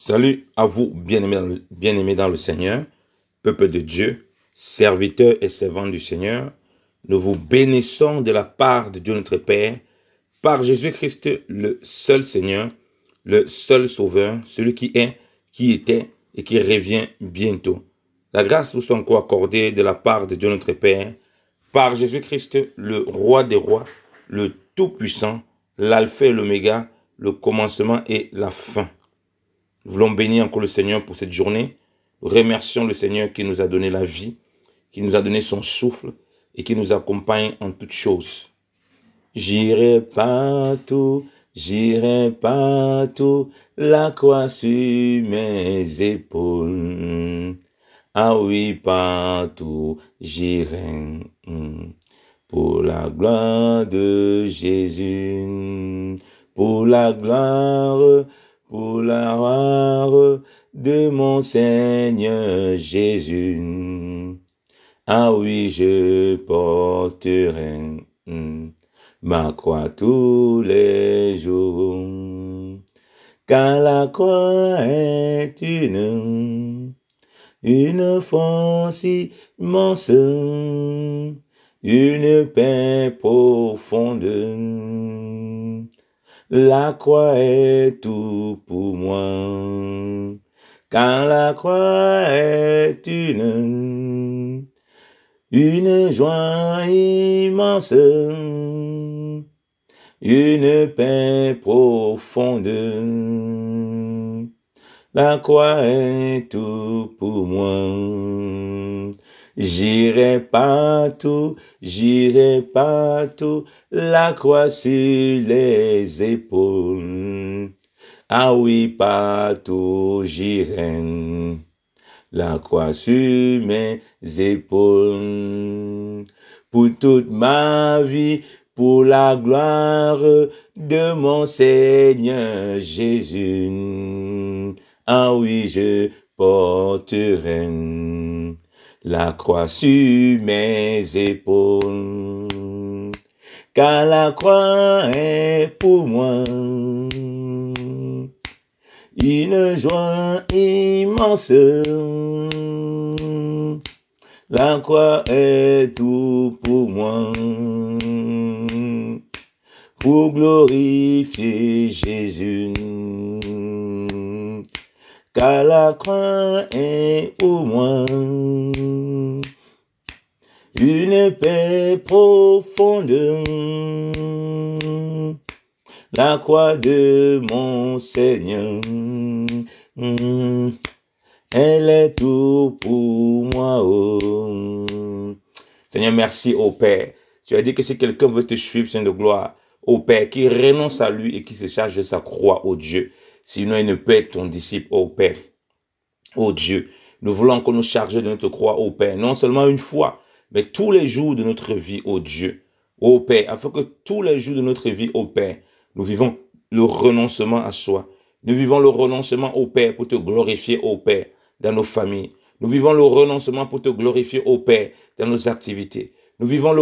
Salut à vous, bien-aimés dans le Seigneur, peuple de Dieu, serviteurs et servants du Seigneur. Nous vous bénissons de la part de Dieu notre Père, par Jésus-Christ, le seul Seigneur, le seul Sauveur, celui qui est, qui était et qui revient bientôt. La grâce vous soit encore accordée de la part de Dieu notre Père, par Jésus-Christ, le Roi des rois, le Tout-Puissant, l'Alpha et l'Oméga, le commencement et la fin. Nous voulons bénir encore le Seigneur pour cette journée. Nous remercions le Seigneur qui nous a donné la vie, qui nous a donné son souffle et qui nous accompagne en toutes choses. J'irai partout, la croix sur mes épaules. Ah oui, partout j'irai pour la gloire de Jésus, pour la gloire de mon Seigneur Jésus. Ah oui, je porterai ma croix tous les jours, car la croix est une force immense, une paix profonde. La croix est tout pour moi, car la croix est une joie immense, une paix profonde. La croix est tout pour moi. J'irai partout, la croix sur les épaules. Ah oui, partout j'irai, la croix sur mes épaules. Pour toute ma vie, pour la gloire de mon Seigneur Jésus. Ah oui, je porterai la croix sur mes épaules, car la croix est pour moi une joie immense. La croix est tout pour moi, pour glorifier Jésus, car la croix est pour moi une paix profonde. La croix de mon Seigneur, elle est tout pour moi. Oh. Seigneur, merci au Père. Tu as dit que si quelqu'un veut te suivre, Seigneur de gloire, au Père, qui renonce à lui et qui se charge de sa croix, ô Dieu. Sinon, il ne peut être ton disciple, ô Père. Ô Dieu, nous voulons qu'on nous charge de notre croix, ô Père, non seulement une fois, mais tous les jours de notre vie, ô Dieu, ô Père, afin que tous les jours de notre vie, ô Père, nous vivons le renoncement à soi. Nous vivons le renoncement au Père pour te glorifier, ô Père, dans nos familles. Nous vivons le renoncement pour te glorifier, ô Père, dans nos activités. Nous vivons le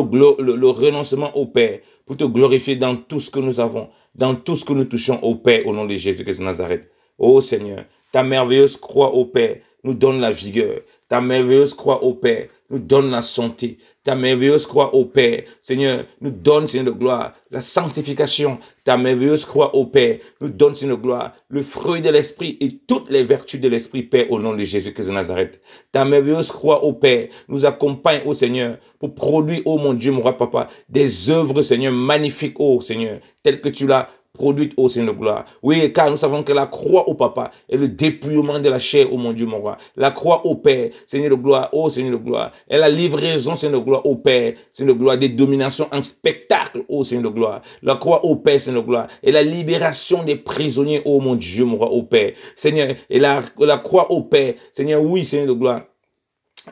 renoncement au Père pour te glorifier dans tout ce que nous avons, dans tout ce que nous touchons au Père, au nom de Jésus-Christ de Nazareth. Ô Seigneur, ta merveilleuse croix, ô Père, nous donne la vigueur. Ta merveilleuse croix, ô Père, nous donne la santé. Ta merveilleuse croix, ô Père, Seigneur, nous donne, Seigneur de gloire, la sanctification. Ta merveilleuse croix, ô Père, nous donne, Seigneur de gloire, le fruit de l'Esprit et toutes les vertus de l'Esprit, Père, au nom de Jésus-Christ de Nazareth. Ta merveilleuse croix, ô Père, nous accompagne, ô Seigneur, pour produire, ô mon Dieu, mon roi papa, des œuvres, Seigneur, magnifiques, ô Seigneur, telles que tu l'as produite au Seigneur de gloire. Oui, car nous savons que la croix au Papa est le dépouillement de la chair, ô mon Dieu, mon roi. La croix au Père, Seigneur de gloire, ô Seigneur de gloire, est la livraison, Seigneur de gloire, au Père, Seigneur de gloire, des dominations en spectacle, ô Seigneur de gloire. La croix au Père, Seigneur de gloire, est la libération des prisonniers, ô mon Dieu, mon roi, au Père. Seigneur, et la croix au Père, Seigneur, oui, Seigneur de gloire,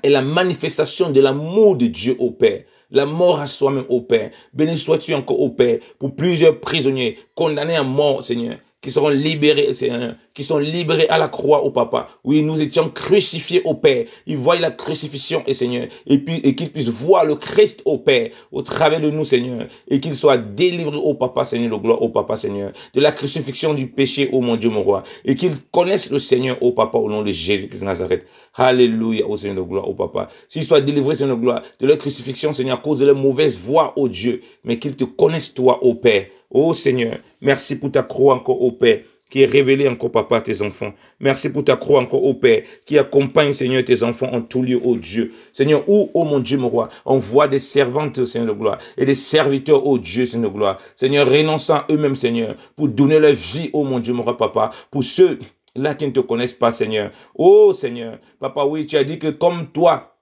est la manifestation de l'amour de Dieu au Père. La mort à soi-même au Père. Béni sois-tu encore au Père pour plusieurs prisonniers condamnés à mort, Seigneur, qui seront libérés, Seigneur, qui sont libérés à la croix, oh Papa. Oui, nous étions crucifiés, oh Père. Ils voient la crucifixion, et Seigneur, et qu'ils puissent voir le Christ, oh Père, au travers de nous, Seigneur, et qu'ils soient délivrés, oh Papa, Seigneur, de gloire, oh Papa, Seigneur, de la crucifixion du péché, oh mon Dieu, mon roi, et qu'ils connaissent le Seigneur, oh Papa, au nom de Jésus-Christ de Nazareth. Alléluia, oh Seigneur de gloire, oh Papa. S'ils soient délivrés, Seigneur de gloire, de leur crucifixion, Seigneur, à cause de leur mauvaise voie, oh Dieu, mais qu'ils te connaissent, toi, oh Père. Oh Seigneur, merci pour ta croix encore, oh Père, qui est révélée encore, Papa, à tes enfants. Merci pour ta croix encore, oh Père, qui accompagne, Seigneur, tes enfants en tout lieu, oh Dieu. Seigneur, où, oh mon Dieu, mon roi, on voit des servantes, Seigneur de gloire, et des serviteurs, oh Dieu, Seigneur de gloire. Seigneur, renonçant eux-mêmes, Seigneur, pour donner leur vie, oh mon Dieu, mon roi, Papa, pour ceux là qui ne te connaissent pas, Seigneur. Oh Seigneur, Papa, oui, tu as dit que comme toi,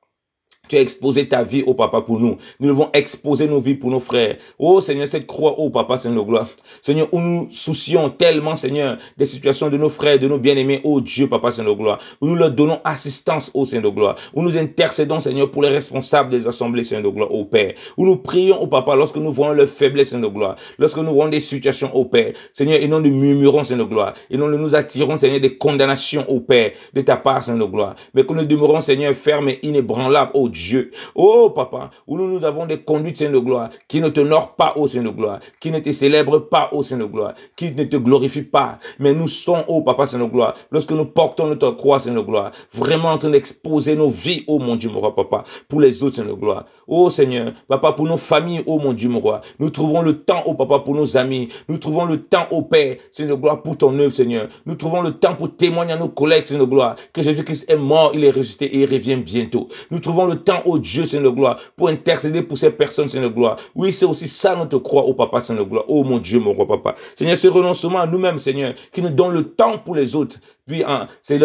tu as exposé ta vie, oh Papa, pour nous. Nous devons exposer nos vies pour nos frères. Oh Seigneur, cette croix, oh Papa, Seigneur de gloire. Seigneur, où nous soucions tellement, Seigneur, des situations de nos frères, de nos bien-aimés, oh Dieu, Papa, Seigneur de gloire. Où nous leur donnons assistance, oh Seigneur de gloire. Où nous intercédons, Seigneur, pour les responsables des assemblées, Seigneur de gloire, oh Père. Où nous prions, oh Papa, lorsque nous voyons leur faiblesse, Seigneur de gloire. Lorsque nous voyons des situations, oh Père. Seigneur, et non nous murmurons, Seigneur de gloire. Et non nous attirons, Seigneur, des condamnations, oh Père, de ta part, Seigneur de gloire. Mais que nous demeurons, Seigneur, fermes et inébranlables, oh Dieu. Oh Papa, où nous avons des conduites, Seigneur de gloire, qui ne t'honorent pas, oh Seigneur de gloire, qui ne te célèbrent pas, oh Seigneur de gloire, qui ne te glorifient pas. Mais nous sommes, oh Papa, Seigneur de gloire, lorsque nous portons notre croix, Seigneur de gloire, vraiment en train d'exposer nos vies, oh mon Dieu, mon roi, Papa, pour les autres, Seigneur de gloire. Oh Seigneur, Papa, pour nos familles, oh mon Dieu, mon roi, nous trouvons le temps, oh Papa, pour nos amis. Nous trouvons le temps, oh Père, Seigneur de gloire, pour ton œuvre, Seigneur. Nous trouvons le temps pour témoigner à nos collègues, Seigneur de gloire, que Jésus-Christ est mort, il est ressuscité et il revient bientôt. Nous trouvons le temps, oh Dieu, Seigneur de gloire, pour intercéder pour ces personnes, Seigneur de gloire. Oui, c'est aussi ça notre croix, oh Papa, Seigneur de gloire. Oh mon Dieu, mon roi, Papa. Seigneur, ce renoncement à nous-mêmes, Seigneur, qui nous donne le temps pour les autres. Puis, hein, c'est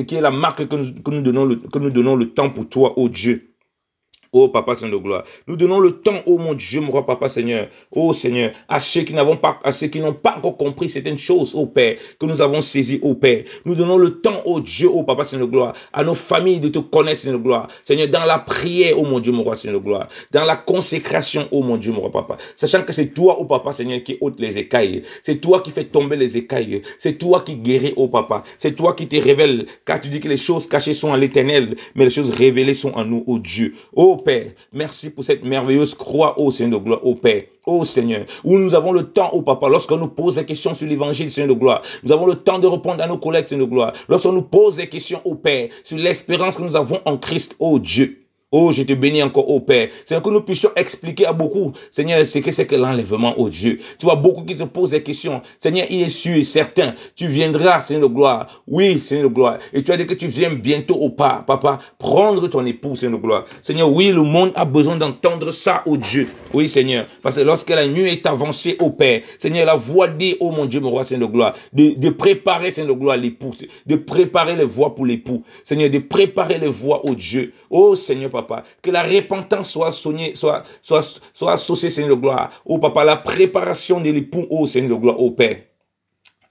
qui est la marque que nous donnons le temps pour toi, oh Dieu. Oh Papa Seigneur de gloire, nous donnons le temps, oh mon Dieu, mon roi Papa Seigneur, oh Seigneur, à ceux qui n'ont pas encore compris certaines choses, oh Père, que nous avons saisies, oh Père. Nous donnons le temps, oh Dieu, oh Papa Seigneur de gloire, à nos familles de te connaître, Seigneur de gloire. Seigneur, dans la prière, oh mon Dieu, mon roi Seigneur de gloire, dans la consécration, oh mon Dieu, mon roi Papa, sachant que c'est toi, oh Papa Seigneur, qui ôte les écailles, c'est toi qui fais tomber les écailles, c'est toi qui guéris, oh Papa, c'est toi qui te révèles, car tu dis que les choses cachées sont à l'Éternel, mais les choses révélées sont en nous, oh Dieu, oh Père. Merci pour cette merveilleuse croix, oh Seigneur de gloire, oh Père. Oh Seigneur, où nous avons le temps, oh Papa, lorsqu'on nous pose des questions sur l'évangile, Seigneur de gloire, nous avons le temps de répondre à nos collègues, Seigneur de gloire. Lorsqu'on nous pose des questions, oh Père, sur l'espérance que nous avons en Christ, oh Dieu. Oh, je te bénis encore, oh Père. Seigneur, que nous puissions expliquer à beaucoup, Seigneur, ce que c'est que l'enlèvement, oh Dieu. Tu vois beaucoup qui se posent des questions. Seigneur, il est sûr et certain. Tu viendras, Seigneur de gloire. Oui, Seigneur de gloire. Et tu as dit que tu viens bientôt, oh Papa, prendre ton époux, Seigneur de gloire. Seigneur, oui, le monde a besoin d'entendre ça, oh Dieu. Oui, Seigneur. Parce que lorsque la nuit est avancée, oh Père, Seigneur, la voix dit, oh mon Dieu, mon roi, Seigneur de gloire, de préparer, Seigneur de gloire, l'époux, de préparer les voies pour l'époux. Seigneur, de préparer les voies, oh Dieu. Oh Seigneur, Papa, que la repentance soit associée, Seigneur de gloire. Oh Papa, la préparation de l'époux, oh Seigneur de gloire, oh Père.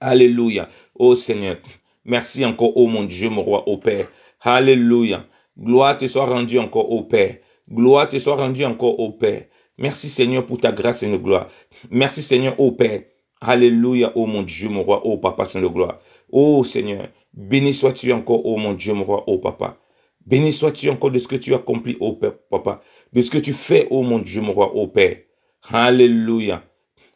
Alléluia. Oh Seigneur. Merci encore, oh mon Dieu, mon roi, oh Père. Alléluia. Gloire te soit rendue encore, oh Père. Gloire te soit rendue encore, oh Père. Merci Seigneur pour ta grâce et de gloire. Merci Seigneur, oh Père. Alléluia, oh mon Dieu, mon roi, oh Papa, Seigneur de gloire. Oh Seigneur, béni sois-tu encore, oh mon Dieu, mon roi, oh Papa. Béni sois-tu encore de ce que tu as accompli, ô Père, Papa, de ce que tu fais, ô mon Dieu, mon roi, ô Père. Alléluia.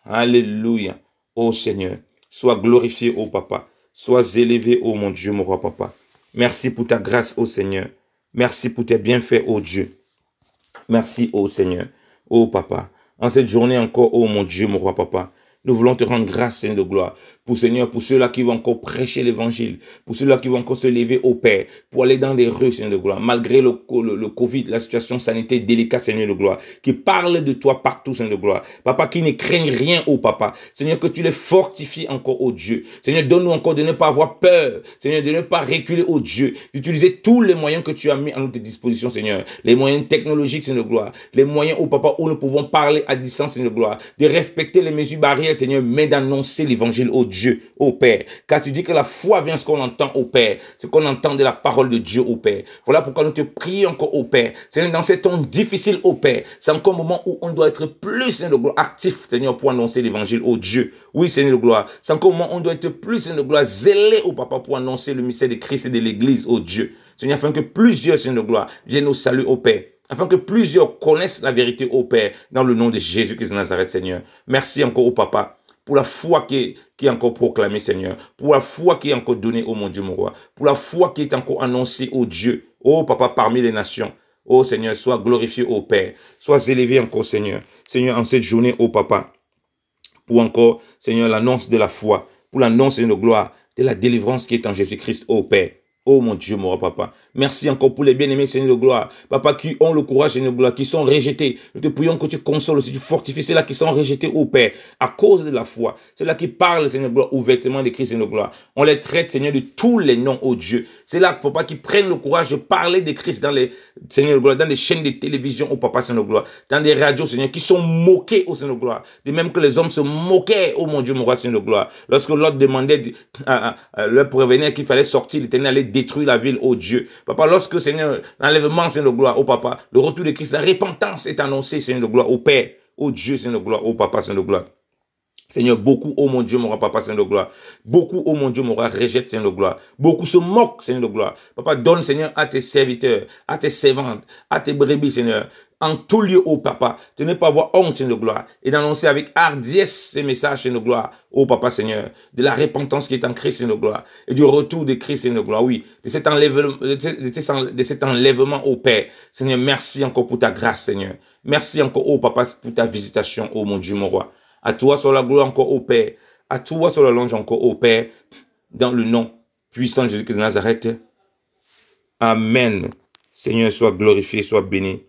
Alléluia. Ô Seigneur, sois glorifié, ô Papa. Sois élevé, ô mon Dieu, mon roi, Papa. Merci pour ta grâce, ô Seigneur. Merci pour tes bienfaits, ô Dieu. Merci, ô Seigneur. Ô Papa, en cette journée encore, ô mon Dieu, mon roi, Papa, nous voulons te rendre grâce, Seigneur de gloire. Pour Seigneur, pour ceux-là qui vont encore prêcher l'évangile, pour ceux-là qui vont encore se lever au Père, pour aller dans les rues, Seigneur de gloire, malgré le Covid, la situation sanitaire délicate, Seigneur de gloire, qui parle de toi partout, Seigneur de gloire. Papa, qui ne craignent rien, ô Papa. Seigneur, que tu les fortifies encore, ô Dieu. Seigneur, donne-nous encore de ne pas avoir peur. Seigneur, de ne pas reculer, ô Dieu. D'utiliser tous les moyens que tu as mis à notre disposition, Seigneur. Les moyens technologiques, Seigneur de gloire. Les moyens, ô Papa, où nous pouvons parler à distance, Seigneur de gloire. De respecter les mesures barrières, Seigneur, mais d'annoncer l'évangile, ô Dieu. Dieu, ô Père. Car tu dis que la foi vient ce qu'on entend, ô Père. Ce qu'on entend de la parole de Dieu, ô Père. Voilà pourquoi nous te prions encore, ô Père. Seigneur, dans ces temps difficiles, ô Père, c'est encore un moment où on doit être plus, Seigneur de gloire, actif, Seigneur, pour annoncer l'évangile, ô Dieu. Oui, Seigneur de gloire. C'est encore un moment où on doit être plus, Seigneur de gloire, zélé, ô Papa, pour annoncer le mystère de Christ et de l'Église, ô Dieu. Seigneur, afin que plusieurs, Seigneur de gloire, viennent au salut, ô Père. Afin que plusieurs connaissent la vérité, ô Père, dans le nom de Jésus-Christ de Nazareth, Seigneur. Merci encore, ô Papa, pour la foi qui est encore proclamée, Seigneur. Pour la foi qui est encore donnée, ô mon Dieu, mon roi. Pour la foi qui est encore annoncée, ô Dieu. Ô Papa, parmi les nations. Ô Seigneur, sois glorifié, ô Père. Sois élevé encore, Seigneur. Seigneur, en cette journée, ô Papa, pour encore, Seigneur, l'annonce de la foi. Pour l'annonce de nos gloires, de la délivrance qui est en Jésus-Christ, ô Père. Oh mon Dieu, mon papa. Merci encore pour les bien-aimés, Seigneur de gloire. Papa, qui ont le courage, Seigneur de gloire, qui sont rejetés. Nous te prions que tu consoles aussi, tu fortifies ceux-là qui sont rejetés, ô Père, à cause de la foi. Ceux-là qui parlent, Seigneur de gloire, ouvertement de Christ, Seigneur de gloire. On les traite, Seigneur, de tous les noms, ô Dieu. C'est là, papa, qui prennent le courage de parler de Christ dans les, Seigneur de gloire, dans des chaînes de télévision, ô papa, Seigneur de gloire. Dans des radios, Seigneur, qui sont moqués, ô Seigneur de gloire. De même que les hommes se moquaient, ô mon Dieu, mon roi, Seigneur de gloire. Lorsque l'autre demandait, leur prévenir qu'il fallait sortir, l'Éternel allait détruire la ville, ô Dieu. Papa, lorsque, Seigneur, l'enlèvement, Seigneur de gloire, ô Papa, le retour de Christ, la repentance est annoncée, Seigneur de gloire, ô Père, ô Dieu, Seigneur de gloire, ô Papa, Seigneur de gloire. Seigneur, beaucoup, ô mon Dieu, mon roi, Papa, Seigneur de gloire. Beaucoup, ô mon Dieu, mon roi, rejettent, Seigneur de gloire. Beaucoup se moquent, Seigneur de gloire. Papa, donne, Seigneur, à tes serviteurs, à tes servantes, à tes brebis, Seigneur. En tout lieu, ô Papa, de ne pas avoir honte, Seigneur de gloire, et d'annoncer avec hardiesse ces messages, Seigneur de gloire, ô Papa, Seigneur, de la repentance qui est en Christ, Seigneur de gloire, et du retour de Christ, Seigneur de gloire, oui, de cet enlèvement, ô Père. Seigneur, merci encore pour ta grâce, Seigneur. Merci encore, ô Papa, pour ta visitation, ô mon Dieu, mon roi. À toi soit la gloire encore, ô Père. À toi soit la louange encore, ô Père, dans le nom puissant de Jésus-Christ de Nazareth. Amen. Seigneur, sois glorifié, sois béni.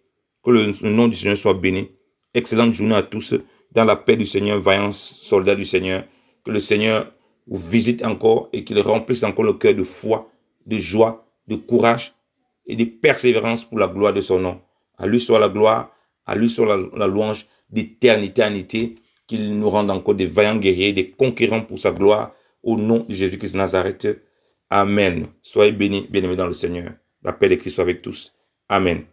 Que le nom du Seigneur soit béni. Excellente journée à tous. Dans la paix du Seigneur, vaillants soldats du Seigneur. Que le Seigneur vous visite encore et qu'il remplisse encore le cœur de foi, de joie, de courage et de persévérance pour la gloire de son nom. À lui soit la gloire, à lui soit la louange d'éternité à éternité. Qu'il nous rende encore des vaillants guerriers, des conquérants pour sa gloire. Au nom de Jésus-Christ de Nazareth. Amen. Soyez bénis, bien-aimés dans le Seigneur. La paix de Christ soit avec tous. Amen.